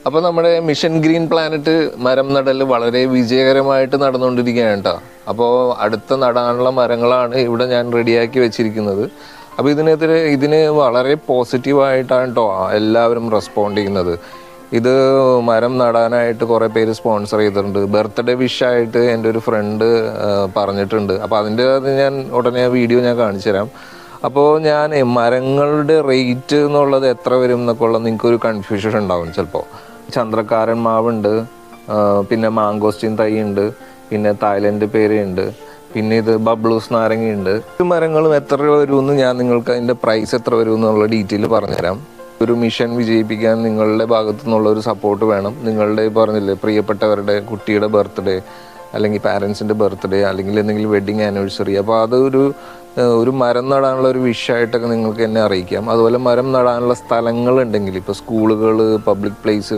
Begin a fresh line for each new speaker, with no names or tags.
അപ്പോൾ നമ്മുടെ mission green planet മരം നടൽ വളരെ വിജയകരമായിട്ട് നടന്നുകൊണ്ടിരിക്കുകയാണ് കേട്ടോ. അപ്പോൾ അടുത്ത നടാനുള്ള മരങ്ങളാണ് ഇവിടെ ഞാൻ റെഡിയാക്കി വെച്ചിരിക്കുന്നത്. അപ്പോൾ ഇതിന് വളരെ പോസിറ്റീവായിട്ടാണ് കേട്ടോ എല്ലാവരും റെസ്പോണ്ട് ചെയ്യുന്നത്. ഇത് മരം നടാനായിട്ട് കുറേ പേര് സ്പോൺസർ ചെയ്തിട്ടുണ്ട്. ബർത്ത്ഡേ വിഷായിട്ട് എൻ്റെ ഒരു ഫ്രണ്ട് പറഞ്ഞിട്ടുണ്ട്. അപ്പോൾ അത് ഞാൻ ഉടനെ വീഡിയോ ഞാൻ കാണിച്ചു തരാം. അപ്പോൾ ഞാൻ മരങ്ങളുടെ റേറ്റ് എന്നുള്ളത് എത്ര വരും എന്നൊക്കെ ഉള്ളത് നിങ്ങൾക്കൊരു കൺഫ്യൂഷൻ ഉണ്ടാവും ചിലപ്പോൾ. ചന്ദ്രക്കാരൻ മാവുണ്ട്, പിന്നെ മാങ്കോസ്റ്റിൻ തൈ ഉണ്ട്, പിന്നെ തായ്ലൻഡ് പേരയുണ്ട്, പിന്നെ ഇത് ബബ്ലൂസ് നാരങ്ങയുണ്ട്. ഈ മരങ്ങളും എത്ര വരുമെന്ന് ഞാൻ നിങ്ങൾക്ക് അതിൻ്റെ പ്രൈസ് എത്ര വരും എന്നുള്ള ഡീറ്റെയിൽ പറഞ്ഞുതരാം. ഒരു മിഷൻ വിജയിപ്പിക്കാൻ നിങ്ങളുടെ ഭാഗത്തു നിന്നുള്ള ഒരു സപ്പോർട്ട് വേണം. നിങ്ങളുടെ പറഞ്ഞില്ലേ പ്രിയപ്പെട്ടവരുടെ കുട്ടിയുടെ ബർത്ത്ഡേ അല്ലെങ്കിൽ പാരൻസിൻ്റെ ബർത്ത്ഡേ അല്ലെങ്കിൽ എന്തെങ്കിലും വെഡ്ഡിങ് ആനിവേഴ്സറി, അപ്പോൾ ഒരു മരം നടാനുള്ള ഒരു വിഷയമായിട്ടൊക്കെ നിങ്ങൾക്ക് എന്നെ അറിയിക്കാം. അതുപോലെ മരം നടാനുള്ള സ്ഥലങ്ങളുണ്ടെങ്കിൽ ഇപ്പോൾ സ്കൂളുകൾ, പബ്ലിക് പ്ലേസുകൾ